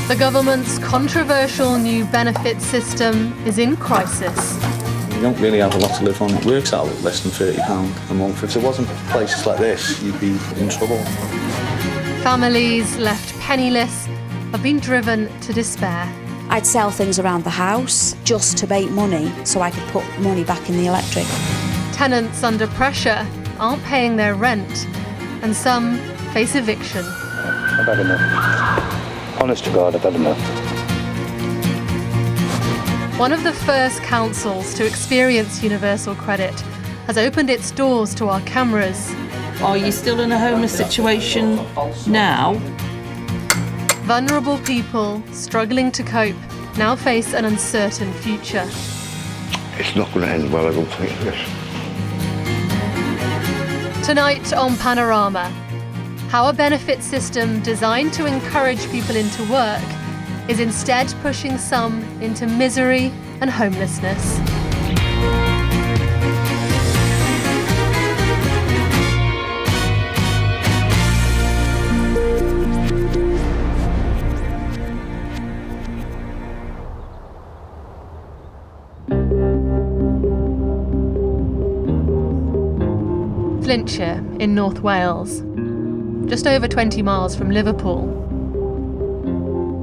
The government's controversial new benefit system is in crisis. You don't really have a lot to live on. It works out at less than £30 a month. If there wasn't places like this, you'd be in trouble. Families left penniless have been driven to despair. I'd sell things around the house just to make money so I could put money back in the electric. Tenants under pressure aren't paying their rent, and some face eviction. I've had enough. Honest to God, I've had enough. One of the first councils to experience universal credit has opened its doors to our cameras. Are you still in a homeless situation now? Vulnerable people struggling to cope now face an uncertain future. It's not going to end well, I don't think, this. Tonight on Panorama, how a benefit system designed to encourage people into work is instead pushing some into misery and homelessness. Flintshire in North Wales, just over 20 miles from Liverpool.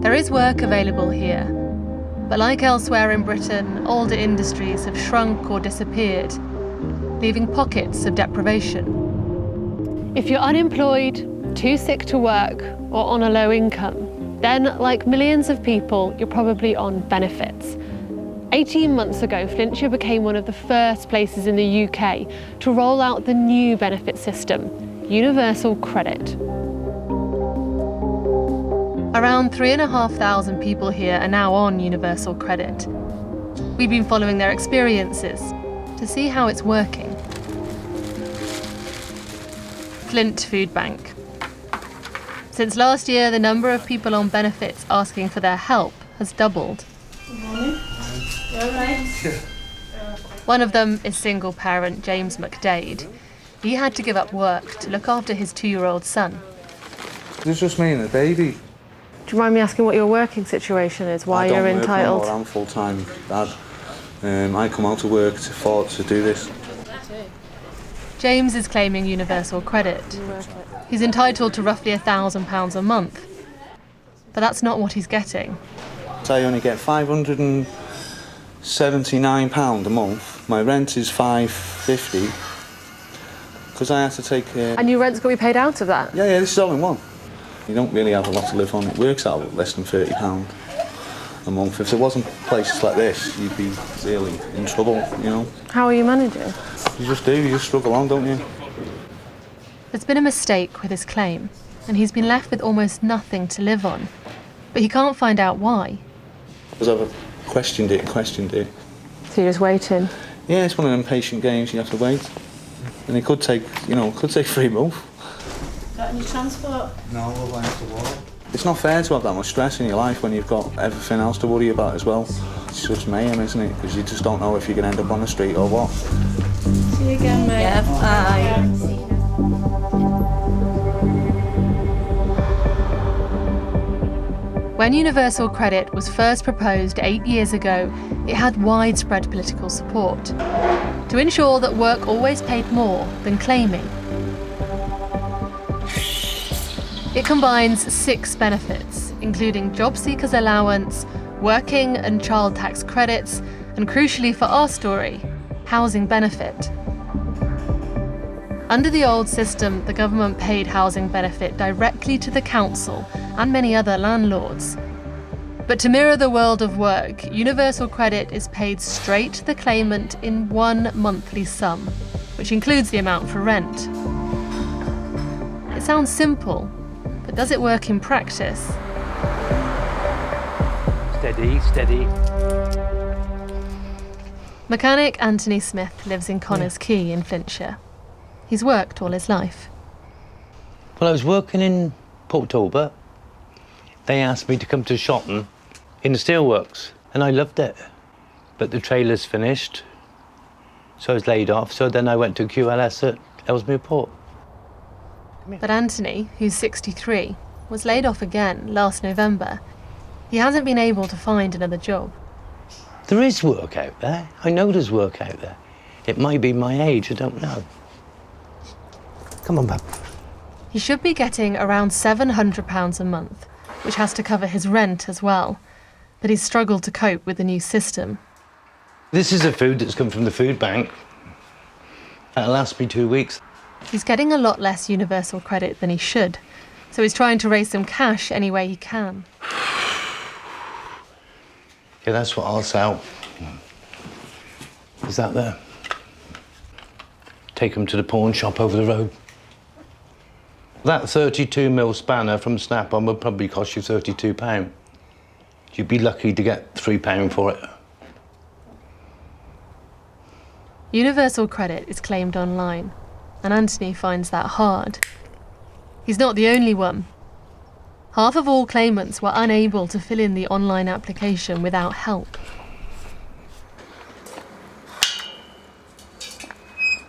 There is work available here, but like elsewhere in Britain, older industries have shrunk or disappeared, leaving pockets of deprivation. If you're unemployed, too sick to work, or on a low income, then, like millions of people, you're probably on benefits. 18 months ago, Flintshire became one of the first places in the UK to roll out the new benefit system, universal credit. Around 3,500 people here are now on universal credit. We've been following their experiences to see how it's working. Flint Food Bank. Since last year, the number of people on benefits asking for their help has doubled. Good morning. You all right? One of them is single parent James McDade. He had to give up work to look after his 2-year-old son. It's just me and the baby. Do you mind me asking what your working situation is, why you're entitled? I don't work no more, I'm full-time dad. I come out of work to do this. James is claiming universal credit. He's entitled to roughly £1,000 a month. But that's not what he's getting. So I only get £579 a month. My rent is £550 because I have to take... And your rent's got to be paid out of that? Yeah, this is all in one. You don't really have a lot to live on. It works out at less than £30 a month. If there wasn't places like this, you'd be really in trouble, you know. How are you managing? You just do, you just struggle on, don't you? There's been a mistake with his claim, and he's been left with almost nothing to live on. But he can't find out why. Because I've questioned it. So you're just waiting? Yeah, it's one of them patient games, you have to wait. And it could take, 3 months. Got any transport? No, we'll have to walk. It's not fair to have that much stress in your life when you've got everything else to worry about as well. It's just mayhem, isn't it? Because you just don't know if you're going to end up on the street or what. See you again, mate. Yeah, bye. When universal credit was first proposed 8 years ago, it had widespread political support to ensure that work always paid more than claiming. It combines 6 benefits, including job seekers allowance, working and child tax credits, and crucially for our story, housing benefit. Under the old system, the government paid housing benefit directly to the council and many other landlords. But to mirror the world of work, universal credit is paid straight to the claimant in one monthly sum, which includes the amount for rent. It sounds simple, but does it work in practice? Steady, steady. Mechanic Anthony Smith lives in Connors Quay in Flintshire. He's worked all his life. Well, I was working in Port Talbot. They asked me to come to Shotton in the steelworks, and I loved it. But the trailer's finished, so I was laid off. So then I went to QLS at Ellesmere Port. But Anthony, who's 63, was laid off again last November. he hasn't been able to find another job. There is work out there. I know there's work out there. It might be my age, I don't know. Come on, Bab. He should be getting around £700 a month, which has to cover his rent as well. But he's struggled to cope with the new system. This is the food that's come from the food bank. That'll last me 2 weeks. He's getting a lot less universal credit than he should, so he's trying to raise some cash any way he can. Yeah, that's what I'll sell. Is that there? Take him to the pawn shop over the road. That 32mm spanner from Snap-on would probably cost you £32. You'd be lucky to get £3 for it. Universal credit is claimed online, and Anthony finds that hard. He's not the only one. Half of all claimants were unable to fill in the online application without help.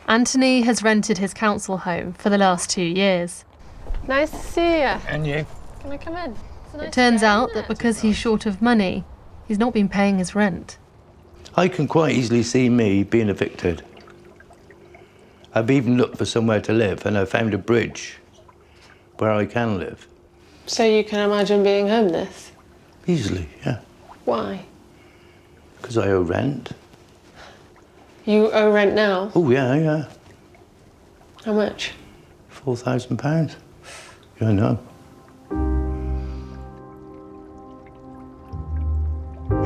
Anthony has rented his council home for the last 2 years. Nice to see you. And you? Can I come in? It turns out that because he's short of money, he's not been paying his rent. I can quite easily see me being evicted. I've even looked for somewhere to live, and I found a bridge where I can live. So you can imagine being homeless? Easily, yeah. Why? Because I owe rent. You owe rent now? Oh, yeah. How much? £4,000. Yeah, I know.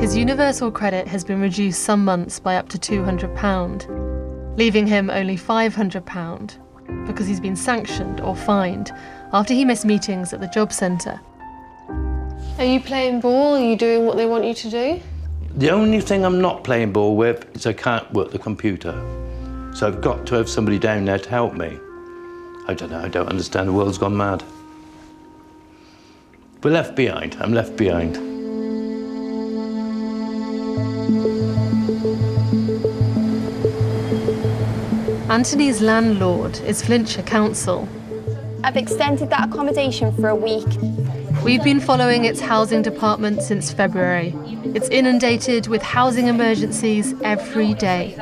His universal credit has been reduced some months by up to £200, leaving him only £500 because he's been sanctioned or fined after he missed meetings at the job centre. Are you playing ball? Are you doing what they want you to do? The only thing I'm not playing ball with is I can't work the computer. So I've got to have somebody down there to help me. I don't know, I don't understand. The world's gone mad. We're left behind. I'm left behind. Anthony's landlord is Flintshire Council. I've extended that accommodation for a week. We've been following its housing department since February. It's inundated with housing emergencies every day.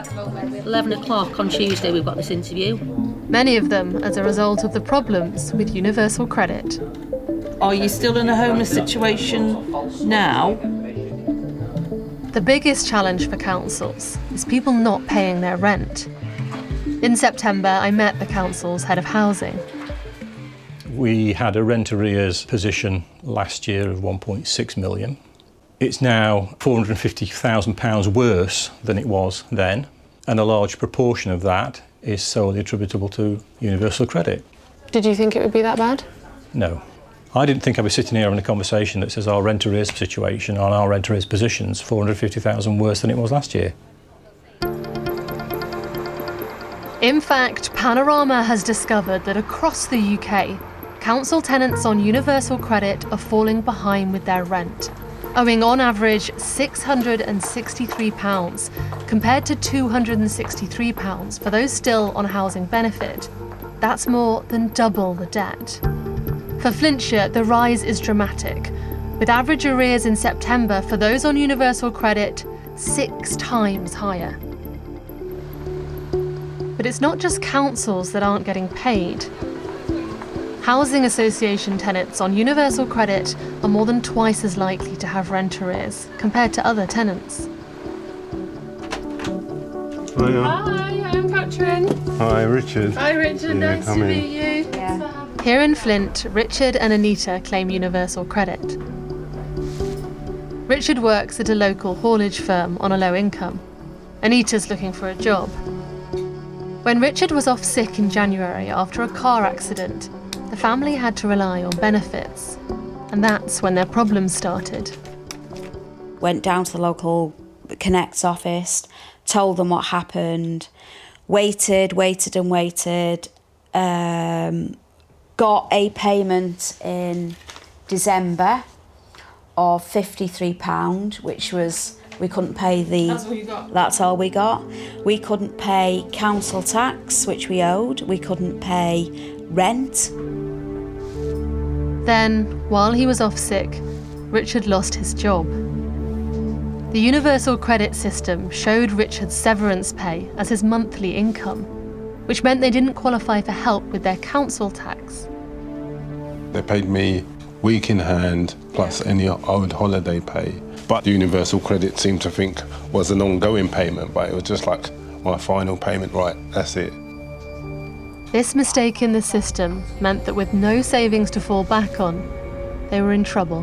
11 o'clock on Tuesday we've got this interview. Many of them as a result of the problems with universal credit. Are you still in a homeless situation now? The biggest challenge for councils is people not paying their rent. In September, I met the council's head of housing. We had a rent arrears position last year of 1.6 million. It's now £450,000 worse than it was then, and a large proportion of that is solely attributable to universal credit. Did you think it would be that bad? No. I didn't think I'd be sitting here having a conversation that says our rent arrears situation on our rent arrears positions £450,000 worse than it was last year. In fact, Panorama has discovered that across the UK, council tenants on universal credit are falling behind with their rent, owing on average £663 compared to £263 for those still on housing benefit. That's more than double the debt. For Flintshire, the rise is dramatic, with average arrears in September for those on universal credit 6 times higher. But it's not just councils that aren't getting paid. Housing association tenants on universal credit are more than twice as likely to have rent arrears compared to other tenants. Hi, I'm Katrin. Hi, Richard. Hi, Richard. Nice to meet you. Here in Flint, Richard and Anita claim universal credit. Richard works at a local haulage firm on a low income. Anita's looking for a job. When Richard was off sick in January after a car accident, the family had to rely on benefits. And that's when their problems started. Went down to the local Connect's office, told them what happened, waited, got a payment in December of £53, which was, we couldn't pay the... That's all you got? That's all we got. We couldn't pay council tax, which we owed. We couldn't pay rent. Then, while he was off sick, Richard lost his job. The universal credit system showed Richard's severance pay as his monthly income, which meant they didn't qualify for help with their council tax. They paid me week in hand plus any owed holiday pay. But the universal credit seemed to think was an ongoing payment, but it was just like my final payment, right, that's it. This mistake in the system meant that with no savings to fall back on, they were in trouble.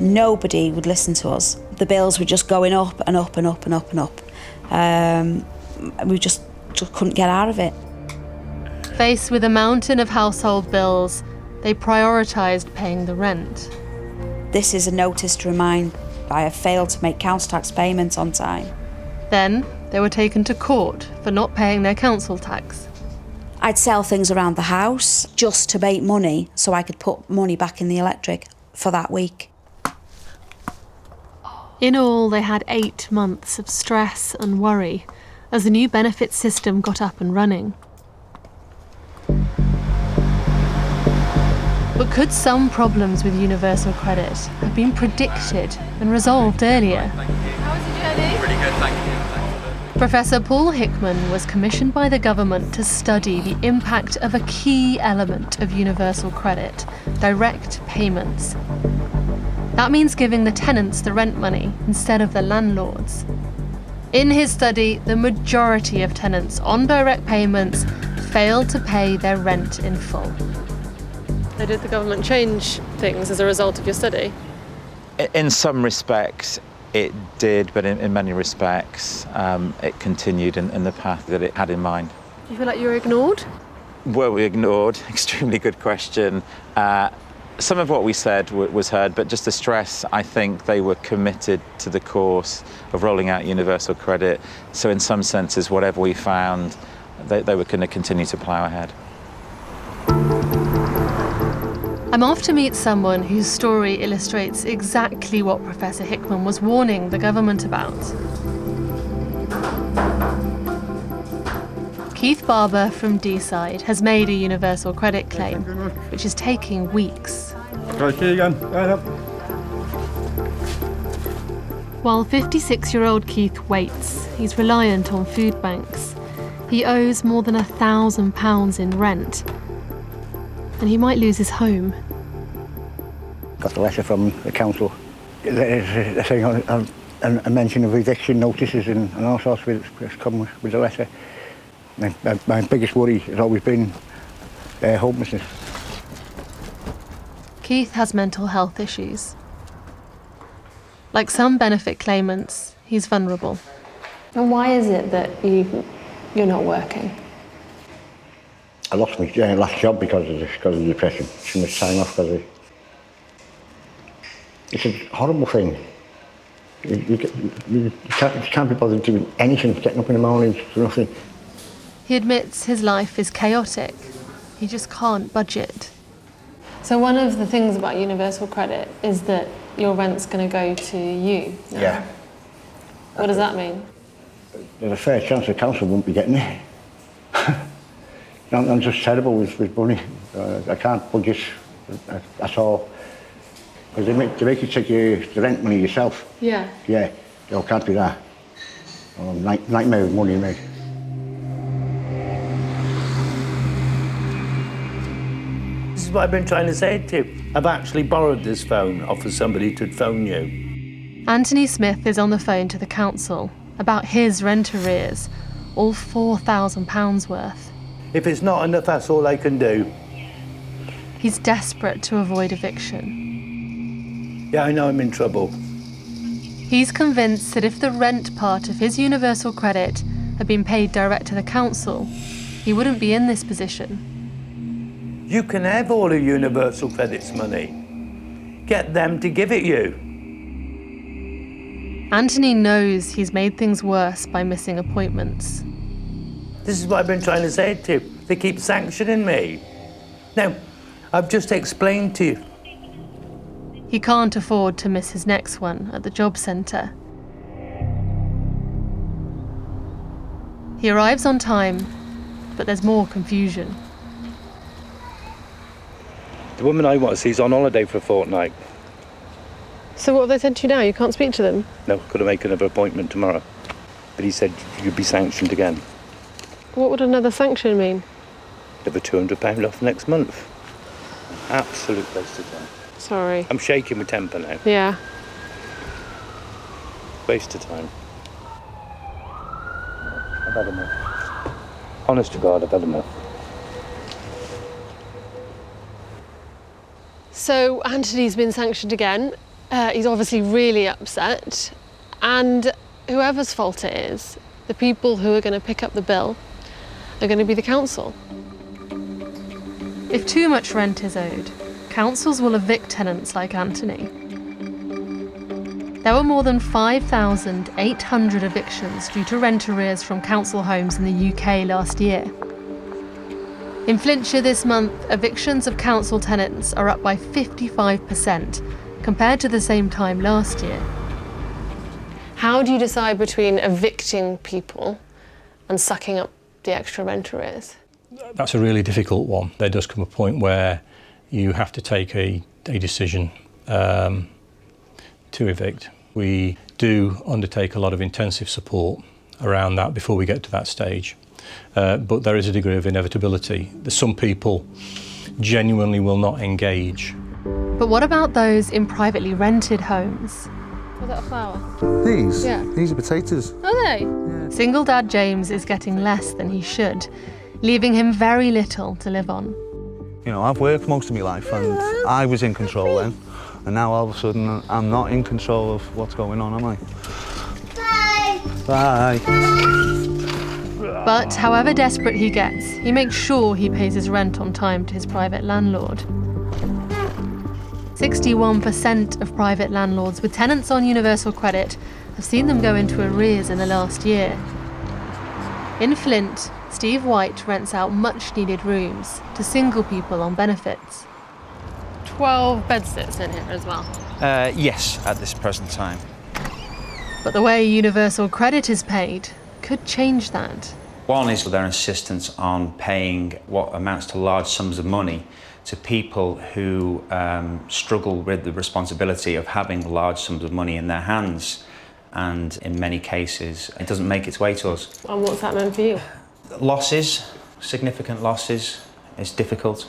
Nobody would listen to us. The bills were just going up and up and up and up and up. We just couldn't get out of it. Faced with a mountain of household bills, they prioritised paying the rent. This is a notice to remind I have failed to make council tax payments on time. Then they were taken to court for not paying their council tax. I'd sell things around the house just to make money so I could put money back in the electric for that week. In all, they had 8 months of stress and worry as the new benefit system got up and running. But could some problems with universal credit have been predicted and resolved earlier? How was your journey? Pretty good, thank you. Professor Paul Hickman was commissioned by the government to study the impact of a key element of universal credit, direct payments. That means giving the tenants the rent money instead of the landlords. In his study, the majority of tenants on direct payments failed to pay their rent in full. Did the government change things as a result of your study? In some respects, it did, but in many respects, it continued in the path that it had in mind. Do you feel like you were ignored? Were we ignored? Extremely good question. Some of what we said was heard, but just to stress, I think they were committed to the course of rolling out universal credit. So in some senses, whatever we found, they were going to continue to plough ahead. I'm off to meet someone whose story illustrates exactly what Professor Hickman was warning the government about. Keith Barber from Deeside has made a universal credit claim, which is taking weeks. Right, see you again. Right up. While 56-year-old Keith waits, he's reliant on food banks. He owes more than £1,000 in rent, and he might lose his home. Got a letter from the council. There's a thing on a mention of eviction notices and all sorts of it's come with the letter. My biggest worry has always been homelessness. Keith has mental health issues. Like some benefit claimants, he's vulnerable. And why is it that you're not working? I lost my last job because of depression. Too much time off because of it. It's a horrible thing. You can't be bothered doing anything, getting up in the morning for nothing. He admits his life is chaotic. He just can't budget. So one of the things about universal credit is that your rent's going to go to you now. Yeah. What does that mean? There's a fair chance the council won't be getting it. I'm just terrible with money. I can't budget at all. Because they make you take the rent money yourself. Yeah. Yeah, you can't do that. Nightmare with money, mate. This is what I've been trying to say to you. I've actually borrowed this phone off of somebody to phone you. Anthony Smith is on the phone to the council about his rent arrears, all £4,000 worth. If it's not enough, that's all I can do. He's desperate to avoid eviction. Yeah, I know I'm in trouble. He's convinced that if the rent part of his universal credit had been paid direct to the council, he wouldn't be in this position. You can have all of universal credit's money. Get them to give it you. Anthony knows he's made things worse by missing appointments. This is what I've been trying to say to you. They keep sanctioning me. Now, I've just explained to you. He can't afford to miss his next one at the job centre. He arrives on time, but there's more confusion. The woman I want to see is on holiday for a fortnight. So what have they said to you now? You can't speak to them? No, got to make another appointment tomorrow. But he said you'd be sanctioned again. What would another sanction mean? Another £200 off next month. Absolute waste of time. Sorry. I'm shaking with temper now. Yeah. Waste of time. I've had enough. Honest to God, I've had enough. So Anthony's been sanctioned again. He's obviously really upset. And whoever's fault it is, the people who are going to pick up the bill are going to be the council. If too much rent is owed, councils will evict tenants like Anthony. There were more than 5,800 evictions due to rent arrears from council homes in the UK last year. In Flintshire this month, evictions of council tenants are up by 55% compared to the same time last year. How do you decide between evicting people and sucking up the extra rent arrears? That's a really difficult one. There does come a point where you have to take a decision to evict. We do undertake a lot of intensive support around that before we get to that stage. But there is a degree of inevitability. Some people genuinely will not engage. But what about those in privately rented homes? Was that a flower? These? Yeah. These are potatoes. Are they? Yeah. Single dad James is getting less than he should, leaving him very little to live on. You know, I've worked most of my life and I was in control then, and now all of a sudden I'm not in control of what's going on, am I? Bye. Bye. But however desperate he gets, he makes sure he pays his rent on time to his private landlord. 61% of private landlords with tenants on universal credit have seen them go into arrears in the last year. In Flint, Steve White rents out much-needed rooms to single people on benefits. 12 bedsits in here as well. Yes, at this present time. But the way universal credit is paid could change that. One is their insistence on paying what amounts to large sums of money to people who struggle with the responsibility of having large sums of money in their hands. And in many cases, it doesn't make its way to us. And what's that meant for you? Losses, significant losses, is difficult.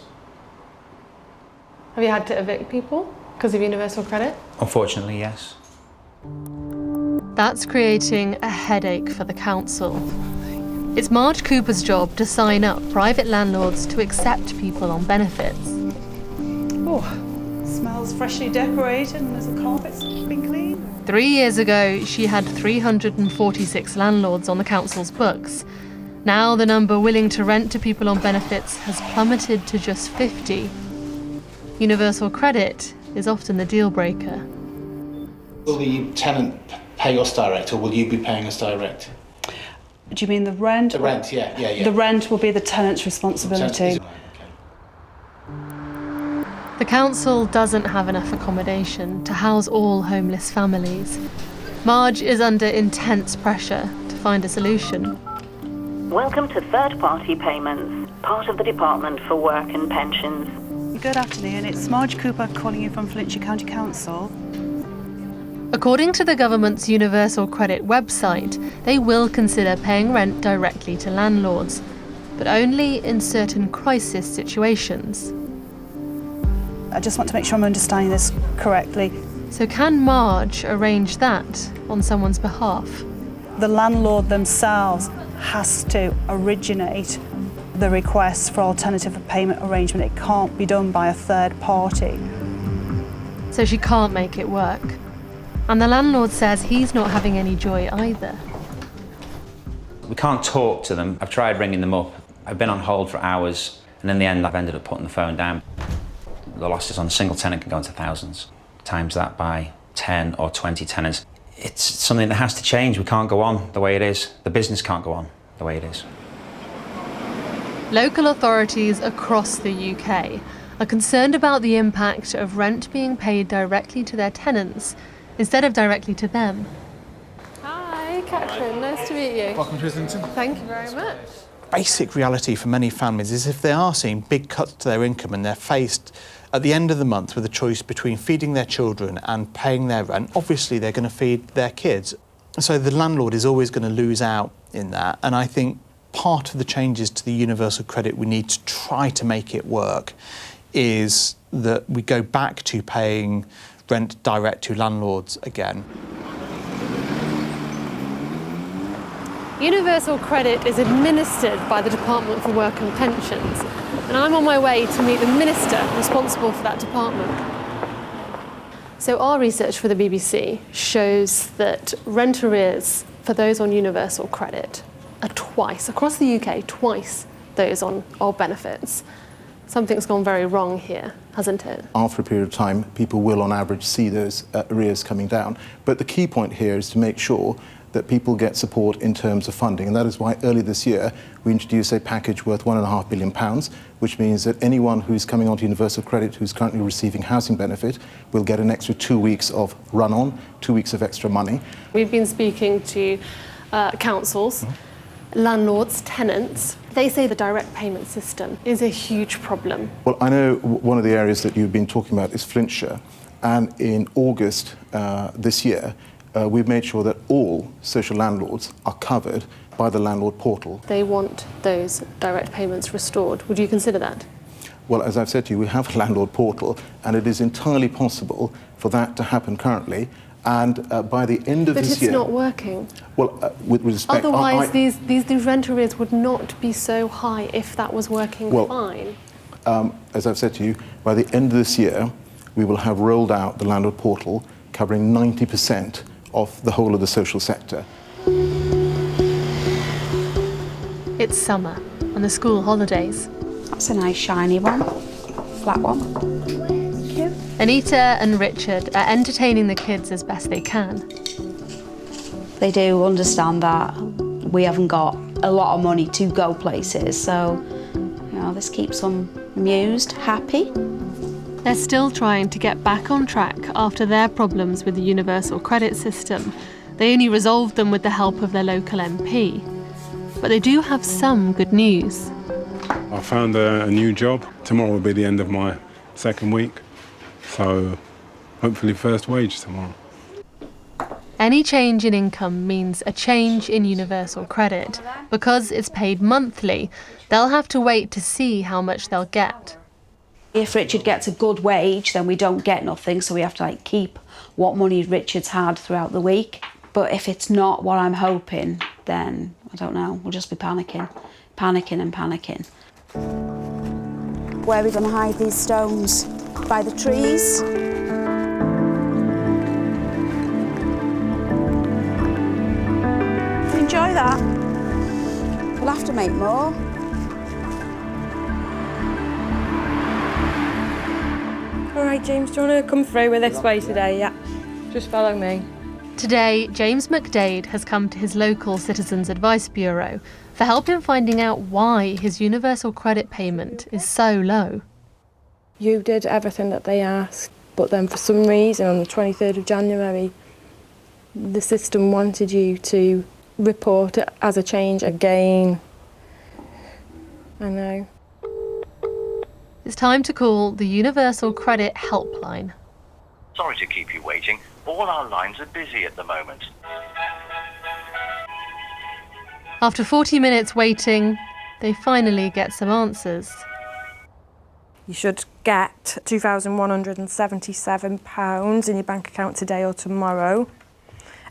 Have you had to evict people because of universal credit? Unfortunately, yes. That's creating a headache for the council. It's Marge Cooper's job to sign up private landlords to accept people on benefits. Oh, smells freshly decorated and the carpet's been cleaned. 3 years ago, she had 346 landlords on the council's books. Now the number willing to rent to people on benefits has plummeted to just 50. Universal credit is often the deal breaker. Will the tenant pay us direct, or will you be paying us direct? Do you mean the rent? The rent, yeah. The rent will be the tenant's responsibility. The council doesn't have enough accommodation to house all homeless families. Marge is under intense pressure to find a solution. Welcome to third-party payments, part of the Department for Work and Pensions. Good afternoon, it's Marge Cooper calling you from Flintshire County Council. According to the government's Universal Credit website, they will consider paying rent directly to landlords, but only in certain crisis situations. I just want to make sure I'm understanding this correctly. So can Marge arrange that on someone's behalf? The landlord themselves has to originate the request for alternative payment arrangement. It can't be done by a third party. So she can't make it work. And the landlord says he's not having any joy either. We can't talk to them. I've tried ringing them up. I've been on hold for hours, and in the end I've ended up putting the phone down. The losses on a single tenant can go into thousands. Times that by 10 or 20 tenants. It's something that has to change. We can't go on the way it is. The business can't go on the way it is. Local authorities across the UK are concerned about the impact of rent being paid directly to their tenants instead of directly to them. Hi, Catherine. Nice to meet you. Welcome to Islington. Thank you very much. Basic reality for many families is if they are seeing big cuts to their income and they're faced At the end of the month, with a choice between feeding their children and paying their rent, obviously they're going to feed their kids. So the landlord is always going to lose out in that. And I think part of the changes to the universal credit we need to try to make it work is that we go back to paying rent direct to landlords again. Universal credit is administered by the Department for Work and Pensions, and I'm on my way to meet the minister responsible for that department. So our research for the BBC shows that rent arrears for those on universal credit are twice, across the UK, twice those on old benefits. Something's gone very wrong here, hasn't it? After a period of time, people will on average see those arrears coming down. But the key point here is to make sure that people get support in terms of funding. And that is why earlier this year we introduced a package worth £1.5 billion, which means that anyone who's coming onto universal credit who's currently receiving housing benefit will get an extra 2 weeks of run-on, 2 weeks of extra money. We've been speaking to councils, landlords, tenants. They say the direct payment system is a huge problem. Well, I know one of the areas that you've been talking about is Flintshire, and in August this year, we've made sure that all social landlords are covered by the landlord portal. They want those direct payments restored. Would you consider that? Well, as I've said to you, we have a landlord portal, and it is entirely possible for that to happen currently. And by the end of this year... But it's not working. Well, with respect... Otherwise, these rent arrears would not be so high if that was working fine. As I've said to you, by the end of this year, we will have rolled out the landlord portal covering 90% of the whole of the social sector. It's summer and the school holidays. That's a nice shiny one, flat one. Thank you. Anita and Richard are entertaining the kids as best they can. They do understand that we haven't got a lot of money to go places, so you know, this keeps them amused, happy. They're still trying to get back on track after their problems with the universal credit system. They only resolved them with the help of their local MP. But they do have some good news. I found a new job. Tomorrow will be the end of my second week, so hopefully first wage tomorrow. Any change in income means a change in universal credit. Because it's paid monthly, they'll have to wait to see how much they'll get. If Richard gets a good wage, then we don't get nothing, so we have to keep what money Richard's had throughout the week. But if it's not what I'm hoping, then I don't know, we'll just be panicking and panicking. Where are we going to hide these stones? By the trees? Enjoy that. We'll have to make more. All right, James, do you want to come through with this way today? Yeah, just follow me. Today, James McDade has come to his local Citizens Advice Bureau for help in finding out why his universal credit payment is so low. You did everything that they asked, but then for some reason on the 23rd of January, the system wanted you to report it as a change again. I know. It's time to call the Universal Credit Helpline. Sorry to keep you waiting. All our lines are busy at the moment. After 40 minutes waiting, they finally get some answers. You should get £2,177 in your bank account today or tomorrow.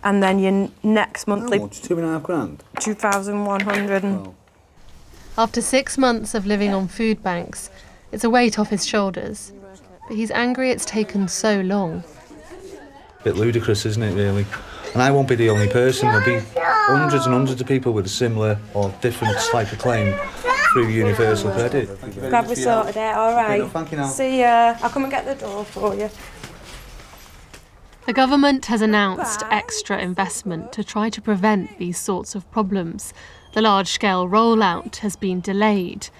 And then your next monthly... How much? £2,500? 2,100. After 6 months of living on food banks, it's a weight off his shoulders. But he's angry it's taken so long. Bit ludicrous, isn't it, really? And I won't be the only person. There'll be hundreds and hundreds of people with a similar or different type of claim through universal credit. Glad we sorted it, all right. Okay, thank you now. See ya. I'll come and get the door for you. The government has announced extra investment to try to prevent these sorts of problems. The large-scale rollout has been delayed.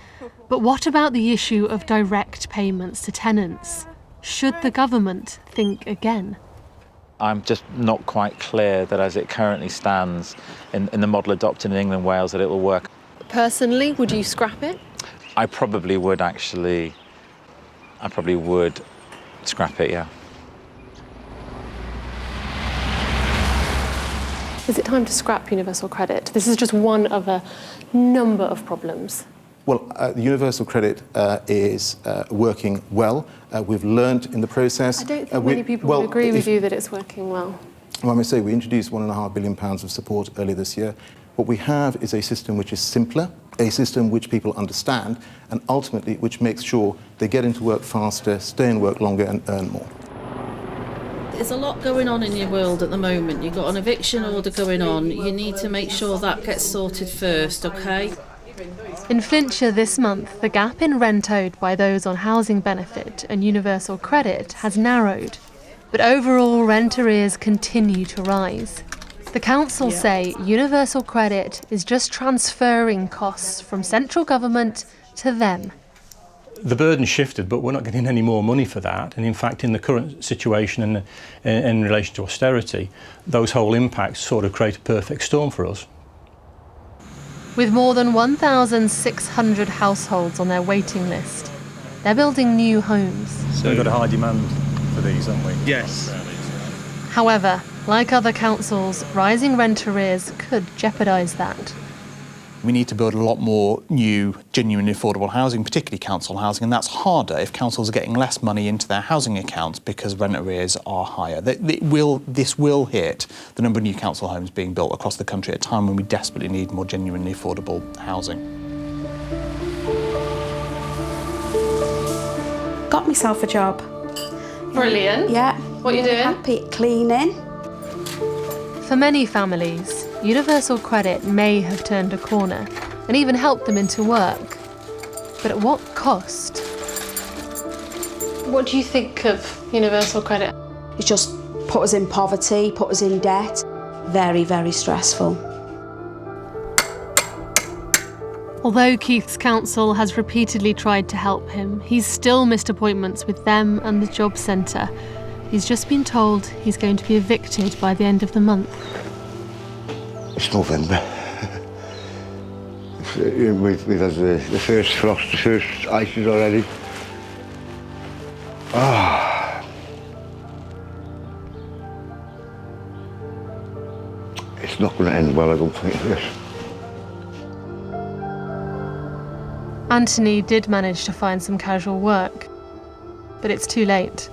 But what about the issue of direct payments to tenants? Should the government think again? I'm just not quite clear that as it currently stands in the model adopted in England and Wales that it will work. Personally, would you scrap it? I probably would actually. I probably would scrap it, yeah. Is it time to scrap universal credit? This is just one of a number of problems. Well, the universal credit is working well. We've learned in the process. I don't think many people would agree with you that it's working well. Well, I must say, we introduced £1.5 billion of support earlier this year. What we have is a system which is simpler, a system which people understand, and ultimately which makes sure they get into work faster, stay in work longer, and earn more. There's a lot going on in your world at the moment. You've got an eviction order going on. You need to make sure that gets sorted first, OK? In Flintshire this month, the gap in rent owed by those on housing benefit and universal credit has narrowed. But overall rent arrears continue to rise. The council say universal credit is just transferring costs from central government to them. The burden shifted, but we're not getting any more money for that. And in fact, in the current situation and in relation to austerity, those whole impacts sort of create a perfect storm for us. With more than 1,600 households on their waiting list, they're building new homes. So we've got a high demand for these, haven't we? Yes. However, like other councils, rising rent arrears could jeopardise that. We need to build a lot more new, genuinely affordable housing, particularly council housing, and that's harder if councils are getting less money into their housing accounts because rent arrears are higher. This will hit the number of new council homes being built across the country at a time when we desperately need more genuinely affordable housing. Got myself a job. Brilliant. Yeah. What are you doing? Happy cleaning. For many families, universal credit may have turned a corner and even helped them into work. But at what cost? What do you think of universal credit? It's just put us in poverty, put us in debt. Very, very stressful. Although Keith's council has repeatedly tried to help him, he's still missed appointments with them and the job centre. He's just been told he's going to be evicted by the end of the month. It's November. We've had the first frost, the first ices already. It's not going to end well, I don't think, this. Anthony did manage to find some casual work, but it's too late.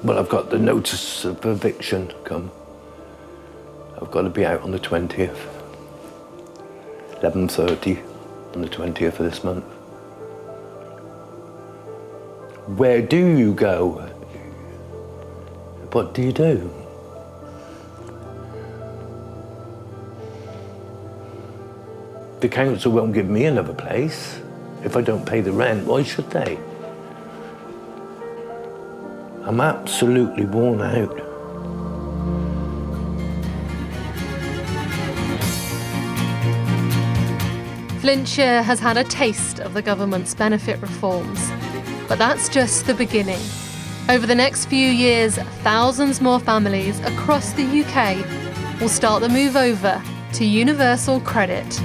Well, I've got the notice of eviction come. I've got to be out on the 20th. 11:30 on the 20th of this month. Where do you go? What do you do? The council won't give me another place. If I don't pay the rent, why should they? I'm absolutely worn out. Flintshire has had a taste of the government's benefit reforms, but that's just the beginning. Over the next few years, thousands more families across the UK will start the move over to universal credit.